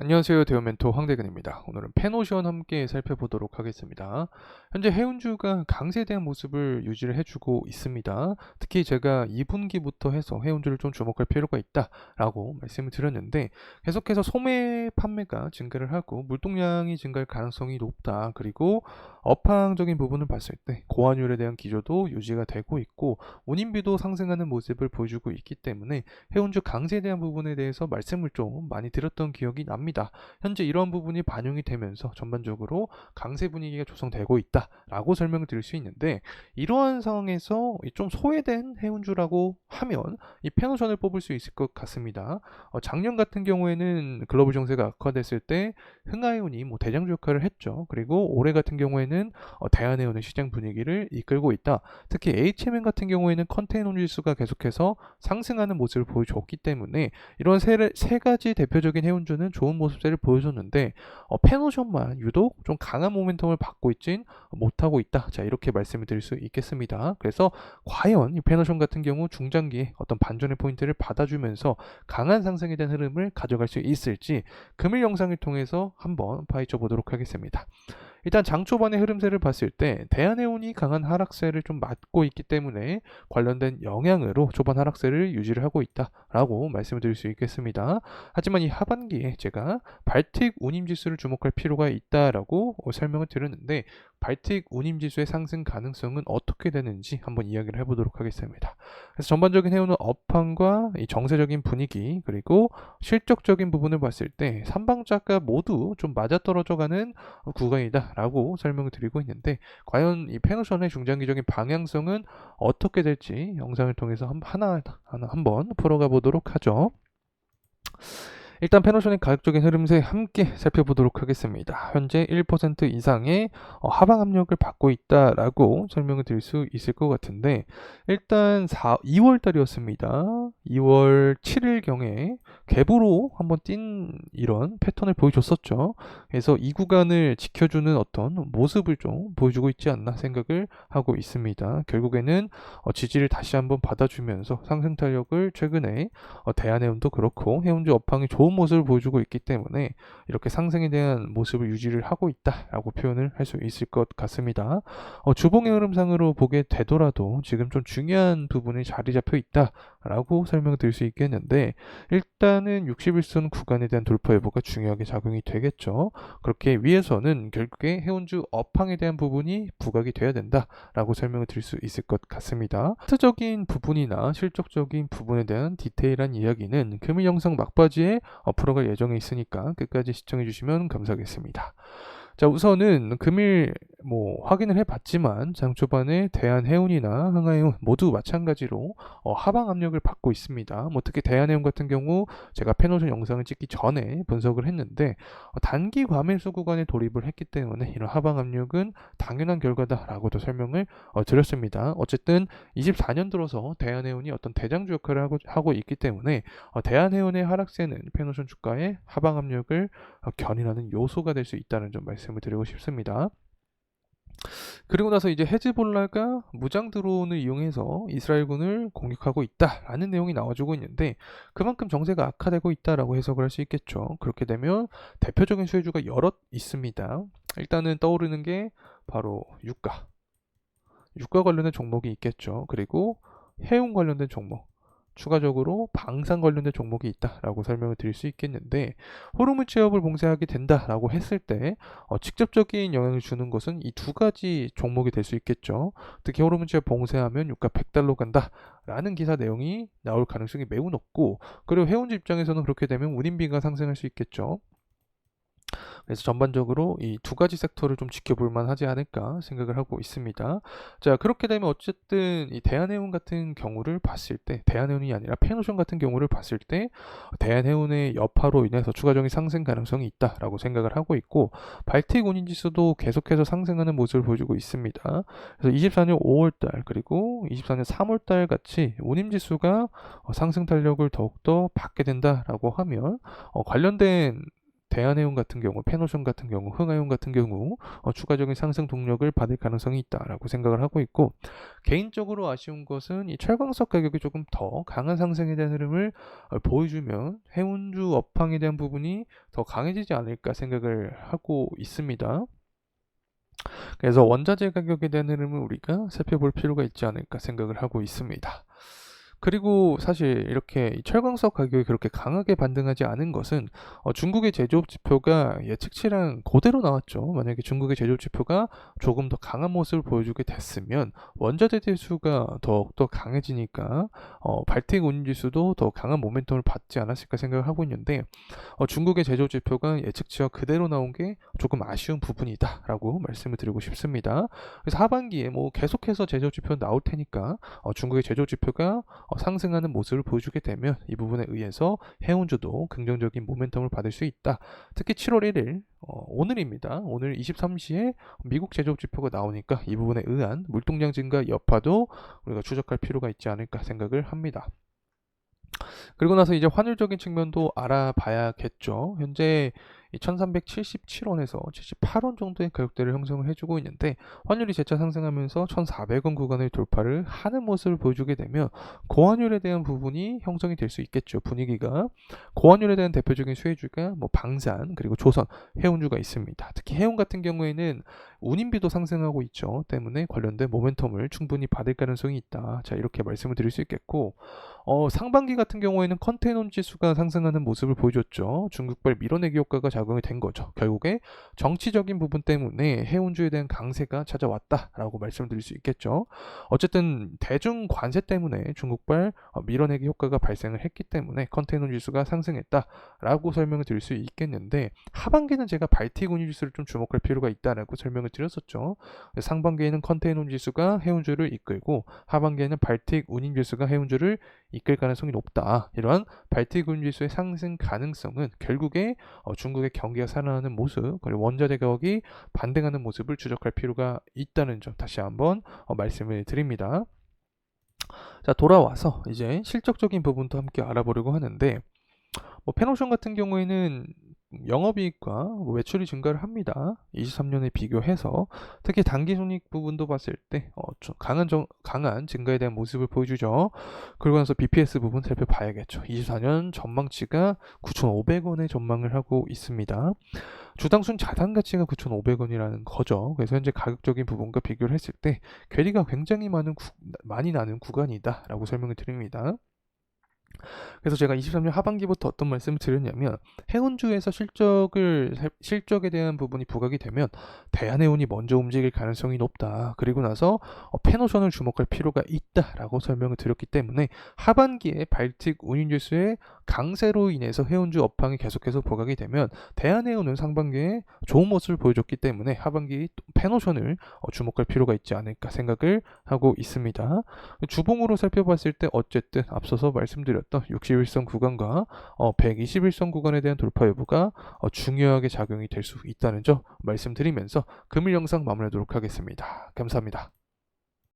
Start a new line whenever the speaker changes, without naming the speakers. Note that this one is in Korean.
안녕하세요. 대우 멘토 황대근입니다. 오늘은 펜오션 함께 살펴보도록 하겠습니다. 현재 해운주가 강세대한 모습을 유지를 해주고 있습니다. 특히 제가 2분기부터 해서 해운주를 좀 주목할 필요가 있다라고 말씀을 드렸는데 계속해서 소매 판매가 증가를 하고 물동량이 증가할 가능성이 높다. 그리고 업황적인 부분을 봤을 때 고환율에 대한 기조도 유지가 되고 있고 운임비도 상승하는 모습을 보여주고 있기 때문에 해운주 강세에 대한 부분에 대해서 말씀을 좀 많이 드렸던 기억이 납니다. 현재 이런 부분이 반영이 되면서 전반적으로 강세 분위기가 조성되고 있다라고 설명을 드릴 수 있는데 이러한 상황에서 좀 소외된 해운주라고 하면 이 페노션을 뽑을 수 있을 것 같습니다. 작년 같은 경우에는 글로벌 정세가 악화됐을 때 흥하해운이 대장주 역할을 했죠. 그리고 올해 같은 경우에는 대한해운의 시장 분위기를 이끌고 있다. 특히 HMN 같은 경우에는 컨테이너 지수가 계속해서 상승하는 모습을 보여줬기 때문에 이런 세 가지 대표적인 해운주는 좋은 모습들을 보여줬는데 펜오션만 유독 좀 강한 모멘텀을 받고 있진 못하고 있다. 자, 이렇게 말씀을 드릴 수 있겠습니다. 그래서 과연 이 펜오션 같은 경우 중장기에 어떤 반전의 포인트를 받아주면서 강한 상승에 대한 흐름을 가져갈 수 있을지 금일 영상을 통해서 한번 파헤쳐 보도록 하겠습니다. 일단 장 초반의 흐름세를 봤을 때 대한해운이 강한 하락세를 좀 맞고 있기 때문에 관련된 영향으로 초반 하락세를 유지를 하고 있다라고 말씀을 드릴 수 있겠습니다. 하지만 이 하반기에 제가 발틱 운임지수를 주목할 필요가 있다라고 설명을 드렸는데 발틱 운임지수의 상승 가능성은 어떻게 되는지 한번 이야기를 해보도록 하겠습니다. 그래서 전반적인 해운은 업황과 이 정세적인 분위기 그리고 실적적인 부분을 봤을 때 삼방작가 모두 좀 맞아떨어져가는 구간이다라고 설명을 드리고 있는데 과연 이 페노션의 중장기적인 방향성은 어떻게 될지 영상을 통해서 하나하나 한번 풀어가 보도록 하죠. 일단 페노션의 가격적인 흐름세 함께 살펴보도록 하겠습니다. 현재 1% 이상의 하방 압력을 받고 있다라고 설명을 드릴 수 있을 것 같은데 일단 2월 달이었습니다. 2월 7일경에 갭으로 한번 뛴 이런 패턴을 보여줬었죠. 그래서 이 구간을 지켜주는 어떤 모습을 좀 보여주고 있지 않나 생각을 하고 있습니다. 결국에는 지지를 다시 한번 받아주면서 상승 탄력을 최근에 대한해운도 그렇고 해운주 업황이 좋은 모습을 보여주고 있기 때문에 이렇게 상승에 대한 모습을 유지를 하고 있다라고 표현을 할 수 있을 것 같습니다. 주봉의 흐름상으로 보게 되더라도 지금 좀 중요한 부분이 자리 잡혀 있다라고 설명드릴 수 있겠는데 일단은 61선 구간에 대한 돌파 여부가 중요하게 작용이 되겠죠. 그렇게 위에서는 결국에 해운주 업황에 대한 부분이 부각이 돼야 된다라고 설명을 드릴 수 있을 것 같습니다. 차트적인 부분이나 실적적인 부분에 대한 디테일한 이야기는 금일 영상 막바지에 풀어갈 예정에 있으니까 끝까지 시청해 주시면 감사하겠습니다. 자, 우선은 금일 확인을 해봤지만 장 초반에 대한해운이나 흥하해운 모두 마찬가지로 하방 압력을 받고 있습니다. 특히 대한해운 같은 경우 제가 페노션 영상을 찍기 전에 분석을 했는데 단기 과매수 구간에 돌입을 했기 때문에 이런 하방 압력은 당연한 결과다라고도 설명을 드렸습니다. 어쨌든 24년 들어서 대한해운이 어떤 대장주 역할을 하고 있기 때문에 대한해운의 하락세는 페노션 주가의 하방 압력을 견인하는 요소가 될 수 있다는 점 말씀을 드리고 싶습니다. 그리고 나서 이제 헤즈볼라가 무장 드론을 이용해서 이스라엘군을 공격하고 있다라는 내용이 나와주고 있는데 그만큼 정세가 악화되고 있다라고 해석을 할 수 있겠죠. 그렇게 되면 대표적인 수혜주가 여럿 있습니다. 일단은 떠오르는 게 바로 유가 관련된 종목이 있겠죠. 그리고 해운 관련된 종목, 추가적으로 방산 관련된 종목이 있다라고 설명을 드릴 수 있겠는데 호르무 취업을 봉쇄하게 된다라고 했을 때 직접적인 영향을 주는 것은 이 두 가지 종목이 될 수 있겠죠. 특히 호르무 취업 봉쇄하면 유가 100달러 간다라는 기사 내용이 나올 가능성이 매우 높고 그리고 해운주 입장에서는 그렇게 되면 운임비가 상승할 수 있겠죠. 그래서 전반적으로 이 두 가지 섹터를 좀 지켜볼 만하지 않을까 생각을 하고 있습니다. 자, 그렇게 되면 어쨌든 이 대한해운 같은 경우를 봤을 때 대한해운이 아니라 페노션 같은 경우를 봤을 때 대한해운의 여파로 인해서 추가적인 상승 가능성이 있다라고 생각을 하고 있고 발틱 운임지수도 계속해서 상승하는 모습을 보여주고 있습니다. 그래서 24년 5월달 그리고 24년 3월달 같이 운임지수가 상승 탄력을 더욱더 받게 된다라고 하면 관련된 대한해운 같은 경우, 페노션 같은 경우, 흥하용 같은 경우 추가적인 상승 동력을 받을 가능성이 있다라고 생각을 하고 있고, 개인적으로 아쉬운 것은 이 철광석 가격이 조금 더 강한 상승에 대한 흐름을 보여주면 해운주 업황에 대한 부분이 더 강해지지 않을까 생각을 하고 있습니다. 그래서 원자재 가격에 대한 흐름을 우리가 살펴볼 필요가 있지 않을까 생각을 하고 있습니다. 그리고 사실 이렇게 이 철광석 가격이 그렇게 강하게 반등하지 않은 것은 중국의 제조업 지표가 예측치랑 그대로 나왔죠. 만약에 중국의 제조업 지표가 조금 더 강한 모습을 보여주게 됐으면 원자재 지수가 더욱더 강해지니까 발트익 운임지수도 더 강한 모멘텀을 받지 않았을까 생각을 하고 있는데, 중국의 제조업 지표가 예측치와 그대로 나온 게 조금 아쉬운 부분이다라고 말씀을 드리고 싶습니다. 그래서 하반기에 뭐 계속해서 제조업 지표 나올 테니까 중국의 제조업 지표가 상승하는 모습을 보여주게 되면 이 부분에 의해서 해운주도 긍정적인 모멘텀을 받을 수 있다. 특히 7월 1일 오늘입니다. 오늘 23시에 미국 제조업 지표가 나오니까 이 부분에 의한 물동량 증가 여파도 우리가 추적할 필요가 있지 않을까 생각을 합니다. 그리고 나서 이제 환율적인 측면도 알아봐야겠죠. 현재 1377원에서 78원 정도의 가격대를 형성을 해주고 있는데, 환율이 재차 상승하면서 1400원 구간을 돌파를 하는 모습을 보여주게 되면 고환율에 대한 부분이 형성이 될 수 있겠죠. 분위기가. 고환율에 대한 대표적인 수혜주가 뭐 방산, 그리고 조선, 해운주가 있습니다. 특히 해운 같은 경우에는 운임비도 상승하고 있죠. 때문에 관련된 모멘텀을 충분히 받을 가능성이 있다. 자, 이렇게 말씀을 드릴 수 있겠고, 상반기 같은 경우에는 컨테이너 지수가 상승하는 모습을 보여줬죠. 중국발 밀어내기 효과가 작용이 된 거죠. 결국에 정치적인 부분 때문에 해운주에 대한 강세가 찾아왔다라고 말씀드릴 수 있겠죠. 어쨌든 대중 관세 때문에 중국발 밀어내기 효과가 발생을 했기 때문에 컨테이너 지수가 상승했다라고 설명을 드릴 수 있겠는데, 하반기는 제가 발트익 운임 지수를 좀 주목할 필요가 있다라고 설명을 드렸었죠. 상반기에는 컨테이너 지수가 해운주를 이끌고 하반기에는 발트익 운임 지수가 해운주를 이끌 가능성이 높다. 이러한 발트익 운임 지수의 상승 가능성은 결국에 중국의 경기가 살아나는 모습, 그리고 원자재 가격이 반등하는 모습을 추적할 필요가 있다는 점 다시 한번 말씀을 드립니다. 자, 돌아와서 이제 실적적인 부분도 함께 알아보려고 하는데, 페노션 같은 경우에는 영업이익과 매출이 증가를 합니다. 23년에 비교해서 특히 당기순이익 부분도 봤을 때 강한 증가에 대한 모습을 보여주죠. 그러고 나서 BPS 부분 살펴봐야겠죠. 24년 전망치가 9,500원에 전망을 하고 있습니다. 주당순 자산 가치가 9,500원이라는 거죠. 그래서 현재 가격적인 부분과 비교를 했을 때 괴리가 굉장히 많이 나는 구간이다라고 설명을 드립니다. 그래서 제가 23년 하반기부터 어떤 말씀을 드렸냐면, 해운주에서 실적에 대한 부분이 부각이 되면 대한해운이 먼저 움직일 가능성이 높다. 그리고 나서 페노션을 주목할 필요가 있다라고 설명을 드렸기 때문에 하반기에 발트익 운임지수의 강세로 인해서 해운주 업황이 계속해서 부각이 되면 대한해운은 상반기에 좋은 모습을 보여줬기 때문에 하반기 페노션을 주목할 필요가 있지 않을까 생각을 하고 있습니다. 주봉으로 살펴봤을 때 어쨌든 앞서서 말씀드렸던 61선 구간과 121선 구간에 대한 돌파 여부가 중요하게 작용이 될 수 있다는 점 말씀드리면서 금일 영상 마무리하도록 하겠습니다. 감사합니다.